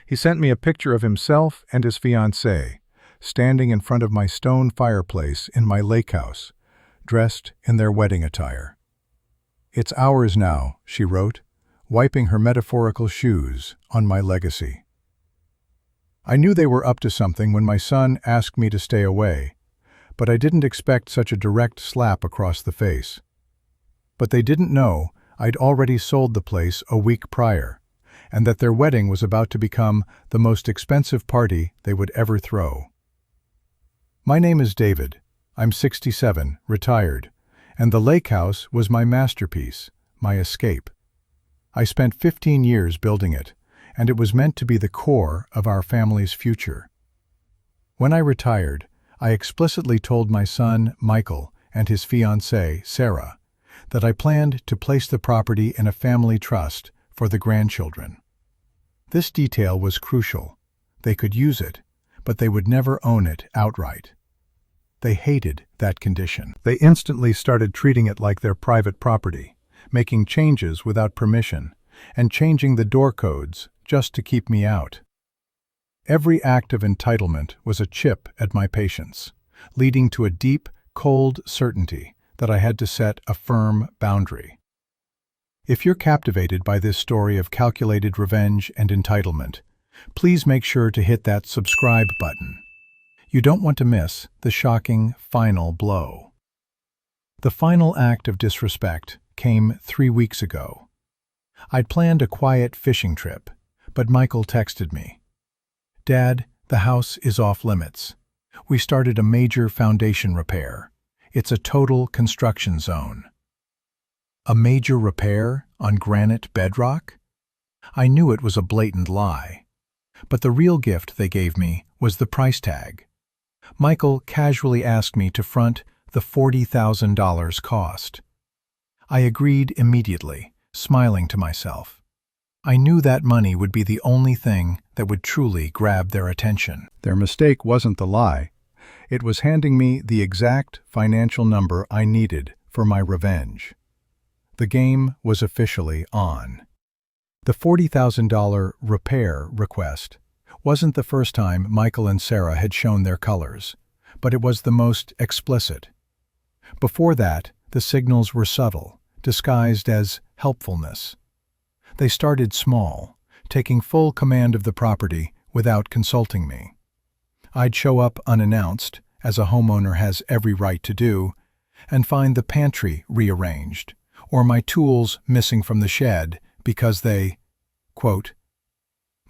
He sent me a picture of himself and his fiancée, standing in front of my stone fireplace in my lake house, dressed in their wedding attire. "It's ours now," she wrote, wiping her metaphorical shoes on my legacy. I knew they were up to something when my son asked me to stay away, but I didn't expect such a direct slap across the face. But they didn't know I'd already sold the place a week prior, and that their wedding was about to become the most expensive party they would ever throw. My name is David. I'm 67, retired, and the lake house was my masterpiece, my escape. I spent 15 years building it, and it was meant to be the core of our family's future. When I retired, I explicitly told my son, Michael, and his fiancée, Sarah, that I planned to place the property in a family trust for the grandchildren. This detail was crucial. They could use it, but they would never own it outright. They hated that condition. They instantly started treating it like their private property, making changes without permission, and changing the door codes just to keep me out. Every act of entitlement was a chip at my patience, leading to a deep, cold certainty that I had to set a firm boundary. If you're captivated by this story of calculated revenge and entitlement, please make sure to hit that subscribe button. You don't want to miss the shocking final blow. The final act of disrespect came 3 weeks ago. I'd planned a quiet fishing trip, but Michael texted me, "Dad, the house is off limits. We started a major foundation repair. It's a total construction zone." A major repair on granite bedrock? I knew it was a blatant lie. But the real gift they gave me was the price tag. Michael casually asked me to front the $40,000 cost. I agreed immediately, smiling to myself. I knew that money would be the only thing that would truly grab their attention. Their mistake wasn't the lie. It was handing me the exact financial number I needed for my revenge. The game was officially on. The $40,000 repair request wasn't the first time Michael and Sarah had shown their colors, but it was the most explicit. Before that, the signals were subtle, disguised as helpfulness. They started small, taking full command of the property without consulting me. I'd show up unannounced, as a homeowner has every right to do, and find the pantry rearranged, or my tools missing from the shed because they, quote,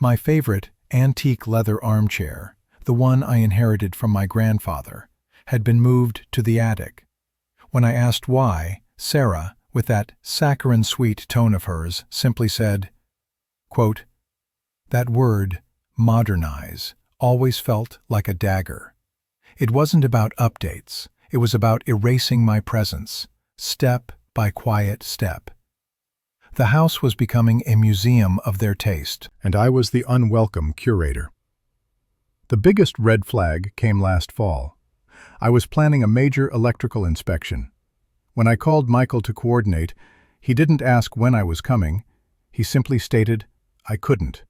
"My favorite antique leather armchair, the one I inherited from my grandfather, had been moved to the attic." When I asked why, Sarah, with that saccharine-sweet tone of hers, simply said, quote, "That word, modernize, always felt like a dagger. It wasn't about updates, it was about erasing my presence, step by quiet step." The house was becoming a museum of their taste, and I was the unwelcome curator. The biggest red flag came last fall. I was planning a major electrical inspection. When I called Michael to coordinate, he didn't ask when I was coming. He simply stated, I couldn't.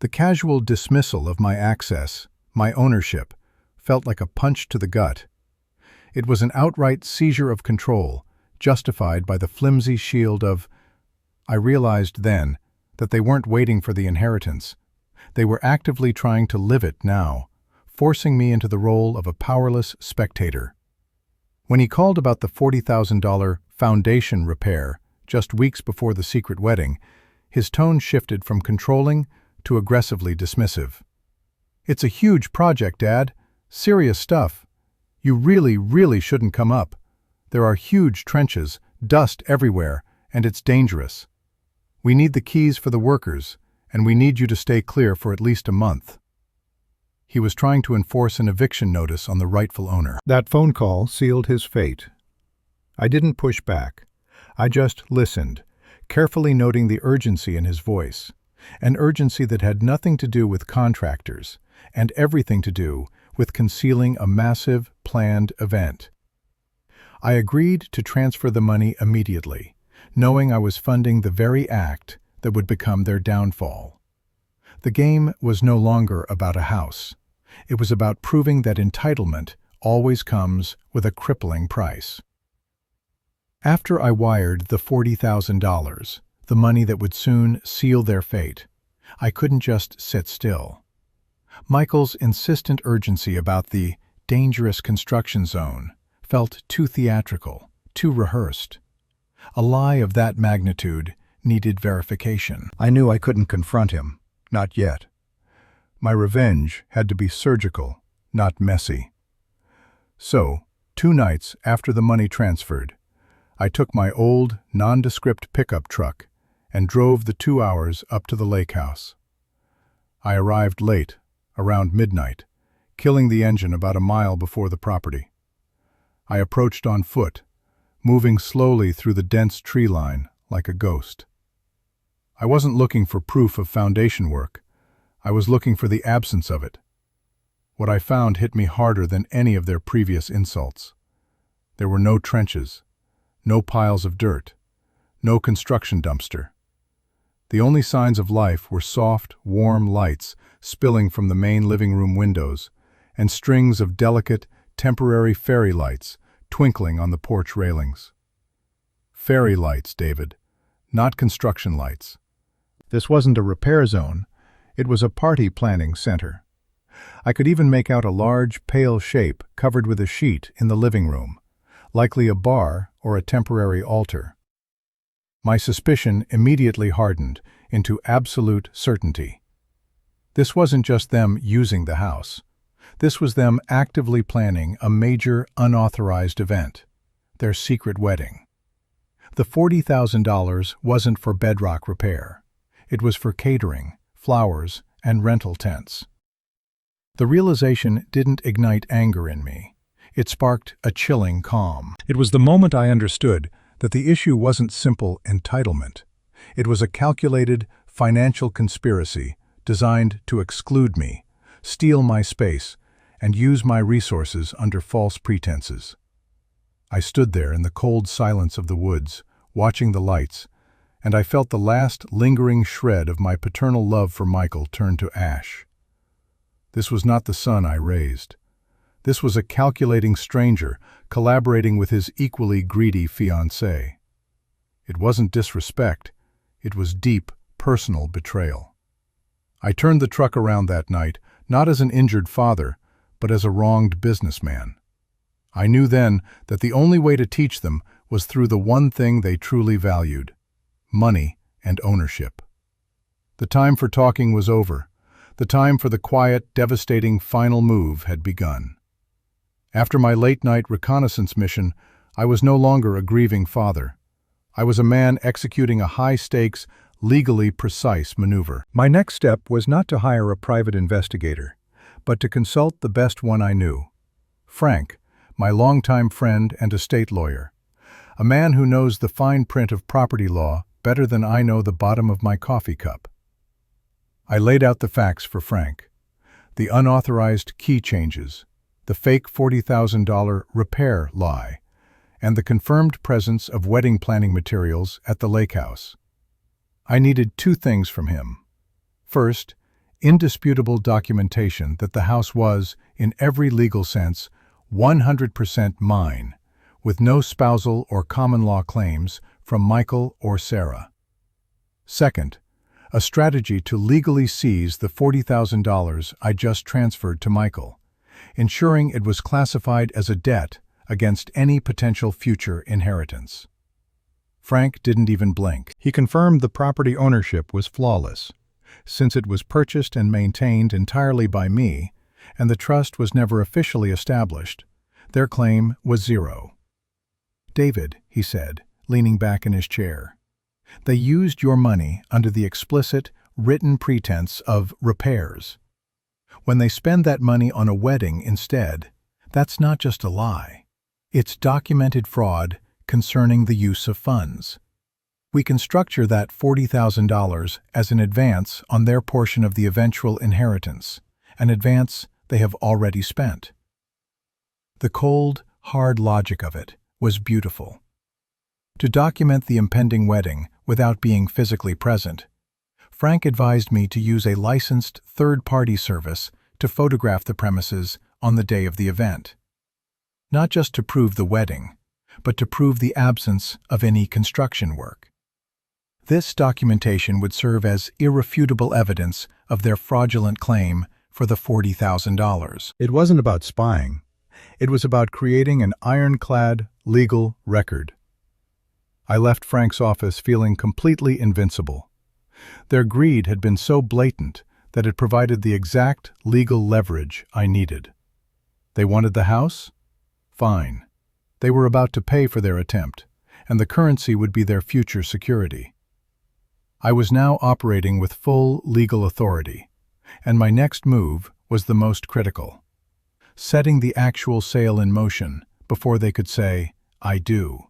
The casual dismissal of my access, my ownership, felt like a punch to the gut. It was an outright seizure of control, justified by the flimsy shield of... I realized then that they weren't waiting for the inheritance. They were actively trying to live it now, forcing me into the role of a powerless spectator. When he called about the $40,000 foundation repair just weeks before the secret wedding, his tone shifted from controlling to aggressively dismissive. "It's a huge project, Dad. Serious stuff. You really shouldn't come up. There are huge trenches, dust everywhere, and it's dangerous. We need the keys for the workers, and we need you to stay clear for at least a month." He was trying to enforce an eviction notice on the rightful owner. That phone call sealed his fate. I didn't push back. I just listened, carefully noting the urgency in his voice, an urgency that had nothing to do with contractors and everything to do with concealing a massive, planned event. I agreed to transfer the money immediately, knowing I was funding the very act that would become their downfall. The game was no longer about a house. It was about proving that entitlement always comes with a crippling price. After I wired the $40,000, the money that would soon seal their fate, I couldn't just sit still. Michael's insistent urgency about the dangerous construction zone felt too theatrical, too rehearsed. A lie of that magnitude needed verification. I knew I couldn't confront him, not yet. My revenge had to be surgical, not messy. So, 2 nights after the money transferred, I took my old, nondescript pickup truck and drove the 2 hours up to the lake house. I arrived late, around midnight, killing the engine about a mile before the property. I approached on foot, moving slowly through the dense tree line like a ghost. I wasn't looking for proof of foundation work. I was looking for the absence of it. What I found hit me harder than any of their previous insults. There were no trenches, no piles of dirt, no construction dumpster. The only signs of life were soft, warm lights spilling from the main living room windows and strings of delicate, temporary fairy lights twinkling on the porch railings. Fairy lights, David, not construction lights. This wasn't a repair zone. It was a party planning center. I could even make out a large, pale shape covered with a sheet in the living room, likely a bar or a temporary altar. My suspicion immediately hardened into absolute certainty. This wasn't just them using the house. This was them actively planning a major unauthorized event, their secret wedding. The $40,000 wasn't for bedrock repair. It was for catering, flowers, and rental tents. The realization didn't ignite anger in me. It sparked a chilling calm. It was the moment I understood that the issue wasn't simple entitlement. It was a calculated, financial conspiracy designed to exclude me, steal my space, and use my resources under false pretenses. I stood there in the cold silence of the woods, watching the lights, and I felt the last lingering shred of my paternal love for Michael turn to ash. This was not the son I raised. This was a calculating stranger collaborating with his equally greedy fiancée. It wasn't disrespect. It was deep, personal betrayal. I turned the truck around that night, not as an injured father, but as a wronged businessman. I knew then that the only way to teach them was through the one thing they truly valued: money and ownership. The time for talking was over. The time for the quiet, devastating final move had begun. After my late-night reconnaissance mission, I was no longer a grieving father. I was a man executing a high-stakes, legally precise maneuver. My next step was not to hire a private investigator, but to consult the best one I knew: Frank, my longtime friend and estate lawyer, a man who knows the fine print of property law better than I know the bottom of my coffee cup. I laid out the facts for Frank: the unauthorized key changes, the fake $40,000 repair lie, and the confirmed presence of wedding planning materials at the lake house. I needed 2 things from him. First, indisputable documentation that the house was, in every legal sense, 100% mine, with no spousal or common law claims from Michael or Sarah. Second, a strategy to legally seize the $40,000 I just transferred to Michael, ensuring it was classified as a debt against any potential future inheritance. Frank didn't even blink. He confirmed the property ownership was flawless, since it was purchased and maintained entirely by me, and the trust was never officially established. Their claim was 0. "David," he said, leaning back in his chair, "they used your money under the explicit, written pretense of repairs. When they spend that money on a wedding instead, that's not just a lie. It's documented fraud concerning the use of funds. We can structure that $40,000 as an advance on their portion of the eventual inheritance, an advance they have already spent." The cold, hard logic of it was beautiful. To document the impending wedding without being physically present, Frank advised me to use a licensed third-party service to photograph the premises on the day of the event. Not just to prove the wedding, but to prove the absence of any construction work. This documentation would serve as irrefutable evidence of their fraudulent claim for the $40,000. It wasn't about spying. It was about creating an ironclad legal record. I left Frank's office feeling completely invincible. Their greed had been so blatant that it provided the exact legal leverage I needed. They wanted the house? Fine. They were about to pay for their attempt, and the currency would be their future security. I was now operating with full legal authority, and my next move was the most critical. Setting the actual sale in motion before they could say, "I do."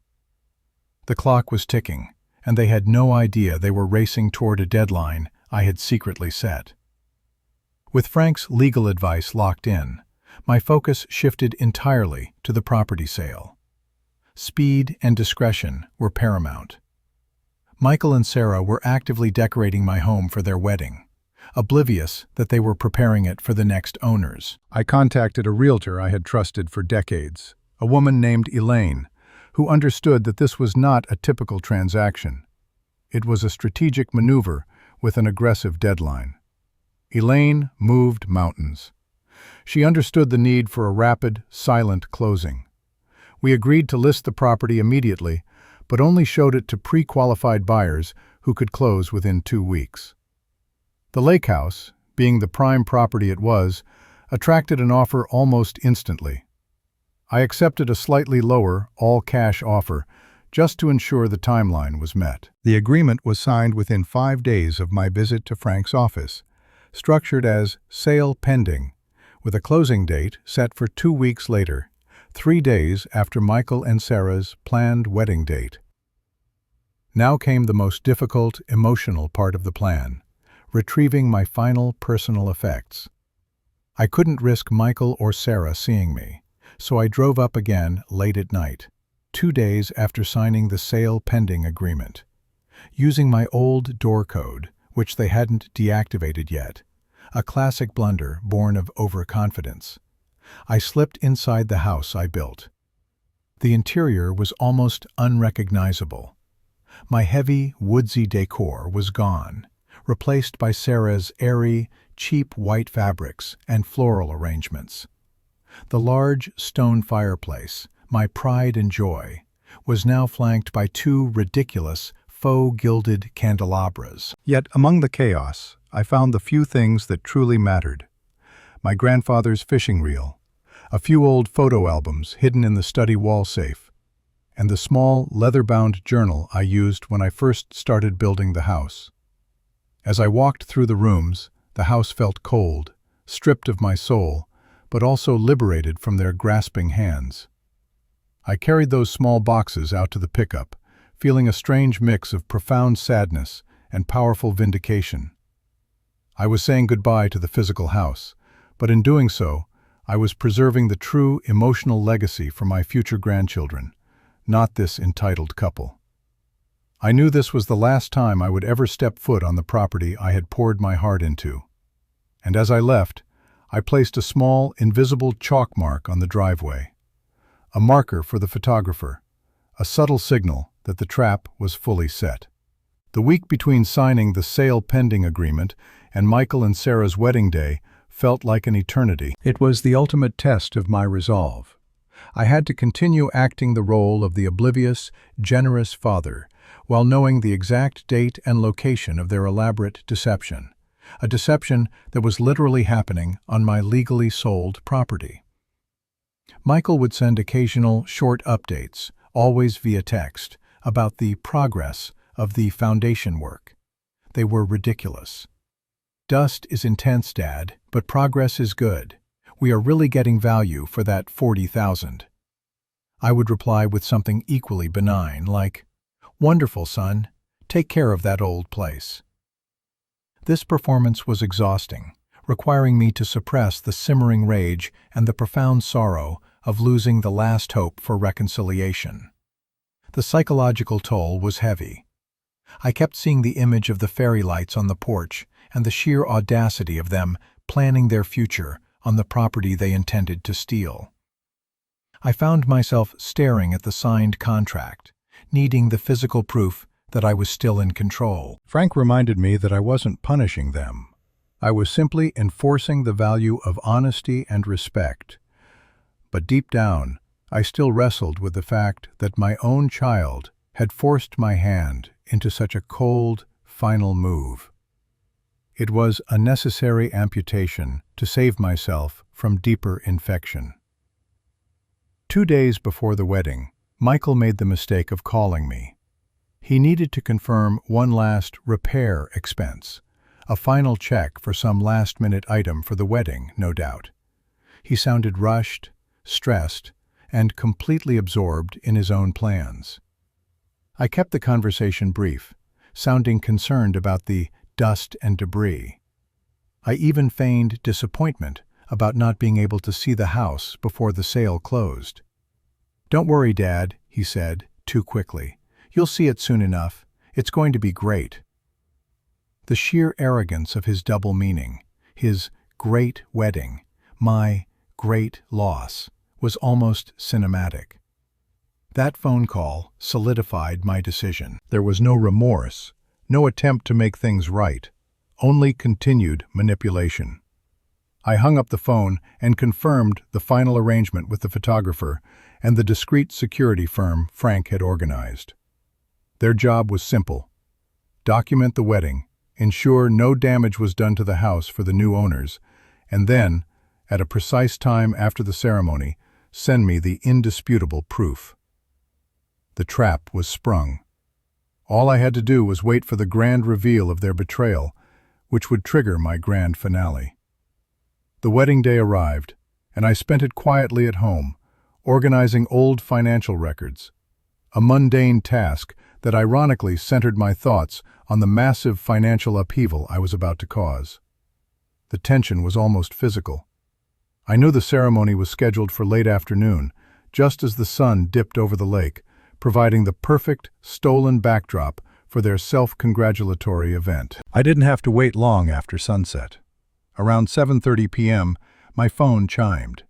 The clock was ticking, and they had no idea they were racing toward a deadline I had secretly set. With Frank's legal advice locked in, my focus shifted entirely to the property sale. Speed and discretion were paramount. Michael and Sarah were actively decorating my home for their wedding, oblivious that they were preparing it for the next owners. I contacted a realtor I had trusted for decades, a woman named Elaine, who understood that this was not a typical transaction. It was a strategic maneuver with an aggressive deadline. Elaine moved mountains. She understood the need for a rapid, silent closing. We agreed to list the property immediately, but only showed it to pre-qualified buyers who could close within 2 weeks. The lake house, being the prime property it was, attracted an offer almost instantly. I accepted a slightly lower, all-cash offer just to ensure the timeline was met. The agreement was signed within 5 days of my visit to Frank's office, structured as sale pending, with a closing date set for 2 weeks later, 3 days after Michael and Sarah's planned wedding date. Now came the most difficult, emotional part of the plan, retrieving my final personal effects. I couldn't risk Michael or Sarah seeing me, so I drove up again late at night, 2 days after signing the sale pending agreement. Using my old door code, which they hadn't deactivated yet, a classic blunder born of overconfidence, I slipped inside the house I built. The interior was almost unrecognizable. My heavy, woodsy decor was gone, replaced by Sarah's airy, cheap white fabrics and floral arrangements. The large stone fireplace, my pride and joy, was now flanked by 2 ridiculous, faux-gilded candelabras. Yet among the chaos, I found the few things that truly mattered. My grandfather's fishing reel, a few old photo albums hidden in the study wall safe, and the small, leather-bound journal I used when I first started building the house. As I walked through the rooms, the house felt cold, stripped of my soul, but also liberated from their grasping hands. I carried those small boxes out to the pickup, feeling a strange mix of profound sadness and powerful vindication. I was saying goodbye to the physical house, but in doing so, I was preserving the true emotional legacy for my future grandchildren, not this entitled couple. I knew this was the last time I would ever step foot on the property I had poured my heart into. And as I left, I placed a small, invisible chalk mark on the driveway, a marker for the photographer, a subtle signal that the trap was fully set. The week between signing the sale pending agreement and Michael and Sarah's wedding day felt like an eternity. It was the ultimate test of my resolve. I had to continue acting the role of the oblivious, generous father, while knowing the exact date and location of their elaborate deception, a deception that was literally happening on my legally sold property. Michael would send occasional short updates, always via text, about the progress of the foundation work. They were ridiculous. "Dust is intense, Dad, but progress is good. We are really getting value for that $40,000. I would reply with something equally benign, like, "Wonderful, son. Take care of that old place." This performance was exhausting, requiring me to suppress the simmering rage and the profound sorrow of losing the last hope for reconciliation. The psychological toll was heavy. I kept seeing the image of the fairy lights on the porch and the sheer audacity of them planning their future on the property they intended to steal. I found myself staring at the signed contract, needing the physical proof that I was still in control. Frank reminded me that I wasn't punishing them. I was simply enforcing the value of honesty and respect. But deep down, I still wrestled with the fact that my own child had forced my hand into such a cold, final move. It was a necessary amputation to save myself from deeper infection. 2 days before the wedding, Michael made the mistake of calling me. He needed to confirm one last repair expense, a final check for some last-minute item for the wedding, no doubt. He sounded rushed, stressed, and completely absorbed in his own plans. I kept the conversation brief, sounding concerned about the dust and debris. I even feigned disappointment about not being able to see the house before the sale closed. "Don't worry, Dad," he said, too quickly. "You'll see it soon enough. It's going to be great." The sheer arrogance of his double meaning, his great wedding, my great loss, was almost cinematic. That phone call solidified my decision. There was no remorse, no attempt to make things right, only continued manipulation. I hung up the phone and confirmed the final arrangement with the photographer and the discreet security firm Frank had organized. Their job was simple: document the wedding, ensure no damage was done to the house for the new owners, and then, at a precise time after the ceremony, send me the indisputable proof. The trap was sprung. All I had to do was wait for the grand reveal of their betrayal, which would trigger my grand finale. The wedding day arrived, and I spent it quietly at home, organizing old financial records, a mundane task that ironically centered my thoughts on the massive financial upheaval I was about to cause. The tension was almost physical. I knew the ceremony was scheduled for late afternoon, just as the sun dipped over the lake, providing the perfect, stolen backdrop for their self-congratulatory event. I didn't have to wait long after sunset. Around 7:30 p.m., my phone chimed.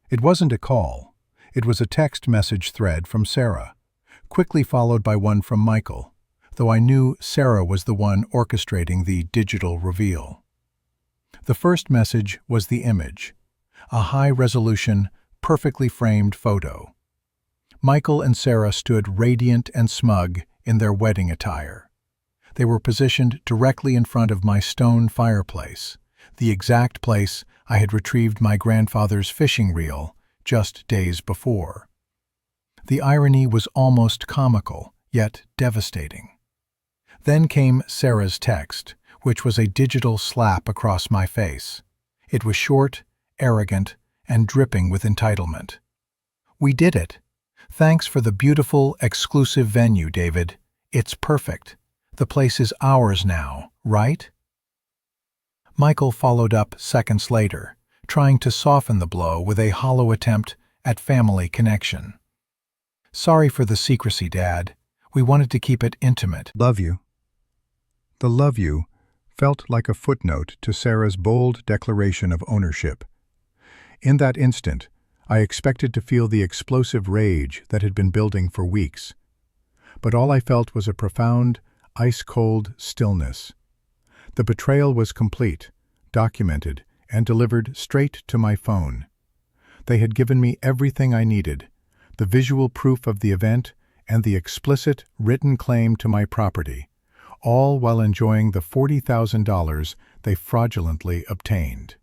It wasn't a call. It was a text message thread from Sarah, quickly followed by one from Michael, though I knew Sarah was the one orchestrating the digital reveal. The first message was the image, a high-resolution, perfectly framed photo. Michael and Sarah stood radiant and smug in their wedding attire. They were positioned directly in front of my stone fireplace, the exact place I had retrieved my grandfather's fishing reel just days before. The irony was almost comical, yet devastating. Then came Sarah's text, which was a digital slap across my face. It was short, arrogant, and dripping with entitlement. "We did it. Thanks for the beautiful, exclusive venue, David. It's perfect. The place is ours now, right?" Michael followed up seconds later, trying to soften the blow with a hollow attempt at family connection. "Sorry for the secrecy, Dad. We wanted to keep it intimate. Love you." The "love you" felt like a footnote to Sarah's bold declaration of ownership. In that instant, I expected to feel the explosive rage that had been building for weeks. But all I felt was a profound, ice-cold stillness. The betrayal was complete, documented, and delivered straight to my phone. They had given me everything I needed: the visual proof of the event and the explicit written claim to my property, all while enjoying the $40,000 they fraudulently obtained.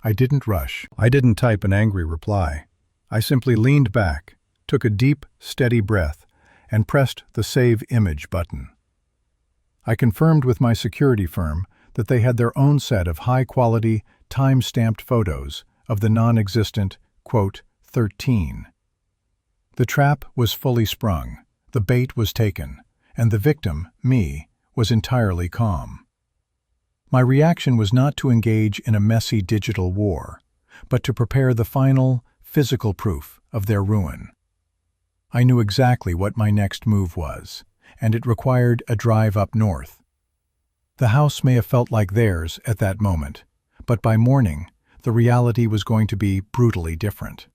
I didn't rush. I didn't type an angry reply. I simply leaned back, took a deep, steady breath, and pressed the Save Image button. I confirmed with my security firm that they had their own set of high-quality, time-stamped photos of the non-existent, quote, 13. The trap was fully sprung, the bait was taken, and the victim, me, was entirely calm. My reaction was not to engage in a messy digital war, but to prepare the final, physical proof of their ruin. I knew exactly what my next move was, and it required a drive up north. The house may have felt like theirs at that moment, but by morning, the reality was going to be brutally different.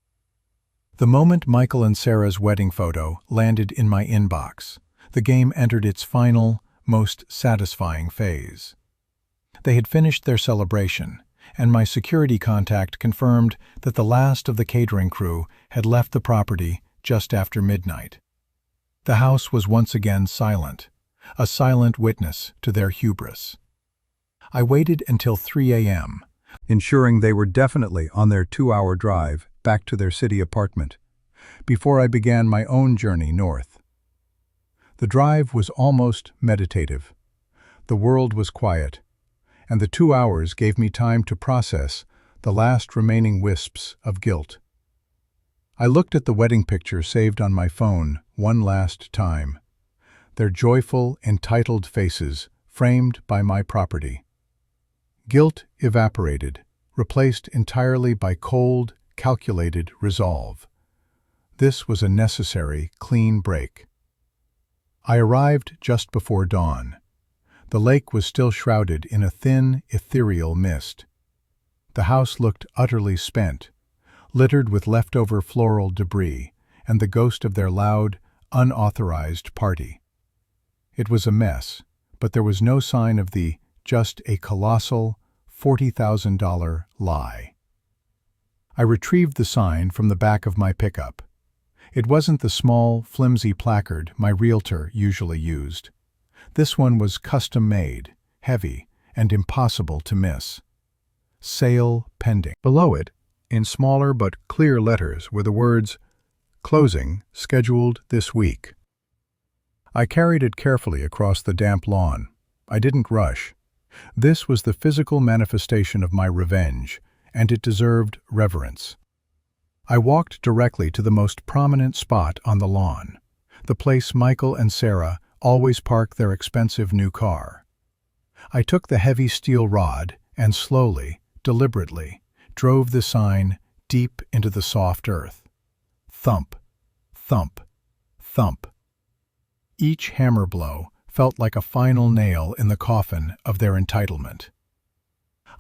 The moment Michael and Sarah's wedding photo landed in my inbox, the game entered its final, most satisfying phase. They had finished their celebration, and my security contact confirmed that the last of the catering crew had left the property just after midnight. The house was once again silent, a silent witness to their hubris. I waited until 3 a.m., ensuring they were definitely on their 2-hour drive back to their city apartment, before I began my own journey north. The drive was almost meditative. The world was quiet, and the 2 hours gave me time to process the last remaining wisps of guilt. I looked at the wedding picture saved on my phone one last time, their joyful, entitled faces framed by my property. Guilt evaporated, replaced entirely by cold, calculated resolve. This was a necessary, clean break. I arrived just before dawn. The lake was still shrouded in a thin, ethereal mist. The house looked utterly spent, littered with leftover floral debris and the ghost of their loud, unauthorized party. It was a mess, but there was no sign of the just a colossal $40,000 lie. I retrieved the sign from the back of my pickup. It wasn't the small, flimsy placard my realtor usually used. This one was custom-made, heavy, and impossible to miss. Sale pending. Below it, in smaller but clear letters, were the words, "Closing scheduled this week." I carried it carefully across the damp lawn. I didn't rush. This was the physical manifestation of my revenge, and it deserved reverence. I walked directly to the most prominent spot on the lawn, the place Michael and Sarah always park their expensive new car. I took the heavy steel rod and slowly, deliberately, drove the sign deep into the soft earth. Thump, thump, thump. Each hammer blow felt like a final nail in the coffin of their entitlement.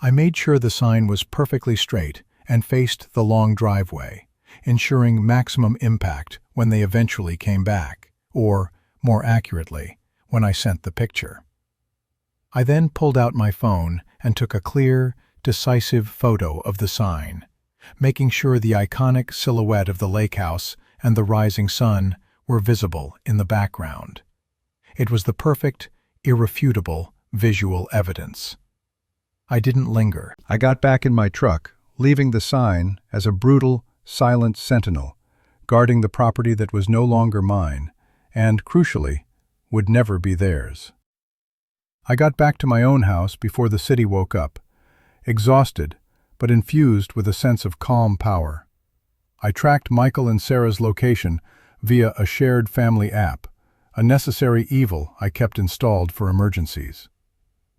I made sure the sign was perfectly straight and faced the long driveway, ensuring maximum impact when they eventually came back, or, more accurately, when I sent the picture. I then pulled out my phone and took a clear, decisive photo of the sign, making sure the iconic silhouette of the lake house and the rising sun were visible in the background. It was the perfect, irrefutable visual evidence. I didn't linger. I got back in my truck, leaving the sign as a brutal, silent sentinel, guarding the property that was no longer mine, and, crucially, would never be theirs. I got back to my own house before the city woke up, exhausted, but infused with a sense of calm power. I tracked Michael and Sarah's location via a shared family app, a necessary evil I kept installed for emergencies.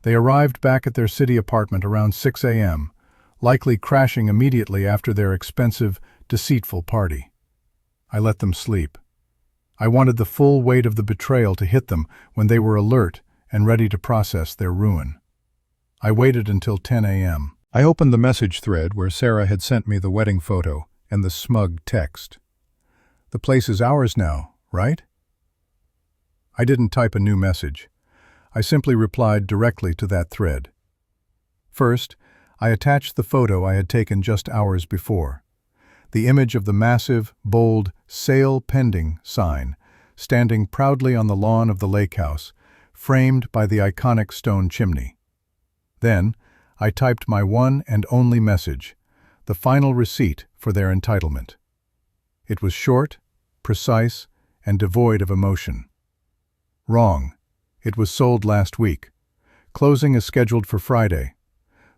They arrived back at their city apartment around 6 a.m., likely crashing immediately after their expensive, deceitful party. I let them sleep. I wanted the full weight of the betrayal to hit them when they were alert and ready to process their ruin. I waited until 10 a.m. I opened the message thread where Sarah had sent me the wedding photo and the smug text. "The place is ours now, right?" I didn't type a new message. I simply replied directly to that thread. First, I attached the photo I had taken just hours before. The image of the massive, bold, sale pending sign, standing proudly on the lawn of the lake house, framed by the iconic stone chimney. Then, I typed my one and only message, the final receipt for their entitlement. It was short, precise, and devoid of emotion. Wrong. It was sold last week. Closing is scheduled for Friday.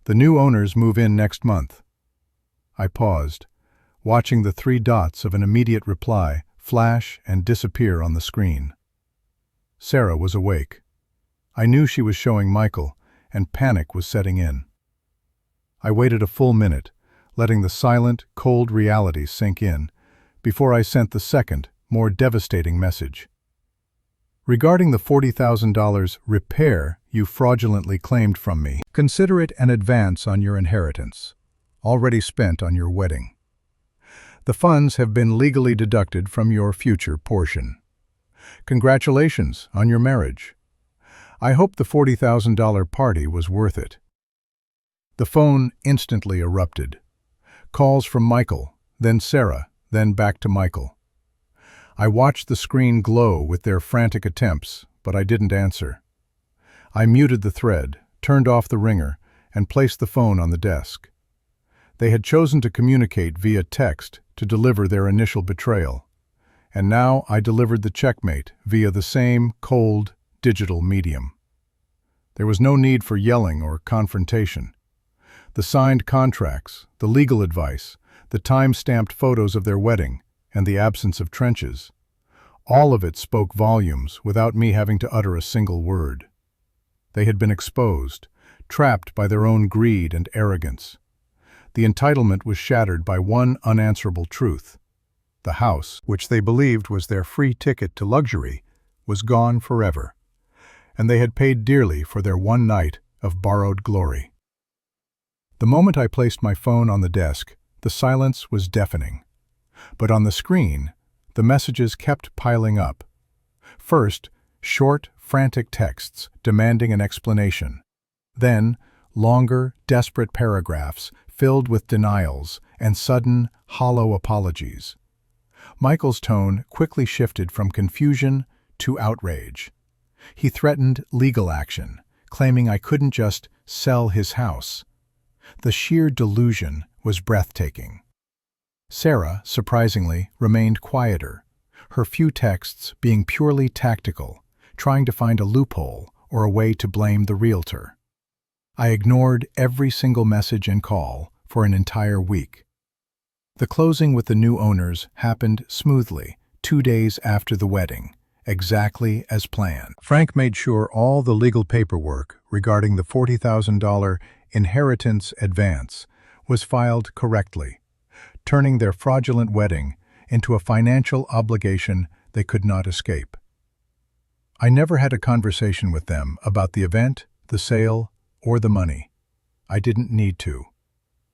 The new owners move in next month. I paused, watching the 3 dots of an immediate reply flash and disappear on the screen. Sarah was awake. I knew she was showing Michael, and panic was setting in. I waited a full minute, letting the silent, cold reality sink in, before I sent the second, more devastating message. Regarding the $40,000 repair you fraudulently claimed from me, consider it an advance on your inheritance, already spent on your wedding. The funds have been legally deducted from your future portion. Congratulations on your marriage. I hope the $40,000 party was worth it." The phone instantly erupted. Calls from Michael, then Sarah, then back to Michael. I watched the screen glow with their frantic attempts, but I didn't answer. I muted the thread, turned off the ringer, and placed the phone on the desk. They had chosen to communicate via text to deliver their initial betrayal, and now I delivered the checkmate via the same cold, digital medium. There was no need for yelling or confrontation. The signed contracts, the legal advice, the time-stamped photos of their wedding, and the absence of trenches, all of it spoke volumes without me having to utter a single word. They had been exposed, trapped by their own greed and arrogance. The entitlement was shattered by one unanswerable truth. The house, which they believed was their free ticket to luxury, was gone forever, and they had paid dearly for their one night of borrowed glory. The moment I placed my phone on the desk, the silence was deafening. But on the screen, the messages kept piling up. First, short, frantic texts demanding an explanation. Then, longer, desperate paragraphs filled with denials and sudden, hollow apologies. Michael's tone quickly shifted from confusion to outrage. He threatened legal action, claiming I couldn't just sell his house. The sheer delusion was breathtaking. Sarah, surprisingly, remained quieter, her few texts being purely tactical, trying to find a loophole or a way to blame the realtor. I ignored every single message and call for an entire week. The closing with the new owners happened smoothly 2 days after the wedding, exactly as planned. Frank made sure all the legal paperwork regarding the $40,000 inheritance advance was filed correctly, turning their fraudulent wedding into a financial obligation they could not escape. I never had a conversation with them about the event, the sale, or the money. I didn't need to.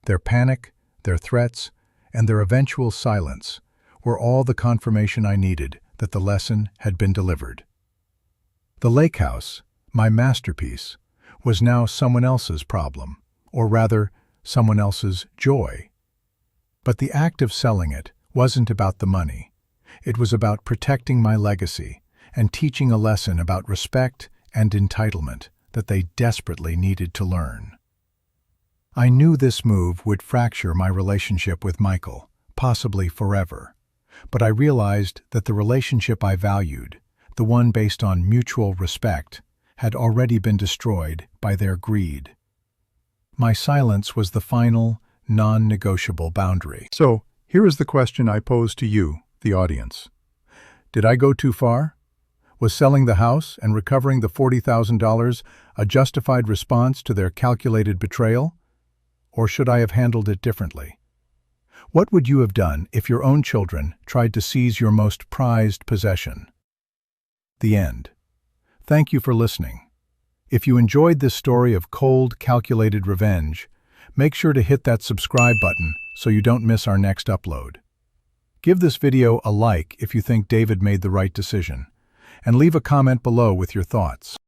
Their panic, their threats, and their eventual silence were all the confirmation I needed that the lesson had been delivered. The lake house, my masterpiece, was now someone else's problem, or rather, someone else's joy. But the act of selling it wasn't about the money. It was about protecting my legacy and teaching a lesson about respect and entitlement that they desperately needed to learn. I knew this move would fracture my relationship with Michael, possibly forever, but I realized that the relationship I valued, the one based on mutual respect, had already been destroyed by their greed. My silence was the final, non-negotiable boundary. So, here is the question I pose to you, the audience. Did I go too far? Was selling the house and recovering the $40,000 a justified response to their calculated betrayal? Or should I have handled it differently? What would you have done if your own children tried to seize your most prized possession? The end. Thank you for listening. If you enjoyed this story of cold, calculated revenge, make sure to hit that subscribe button so you don't miss our next upload. Give this video a like if you think David made the right decision, and leave a comment below with your thoughts.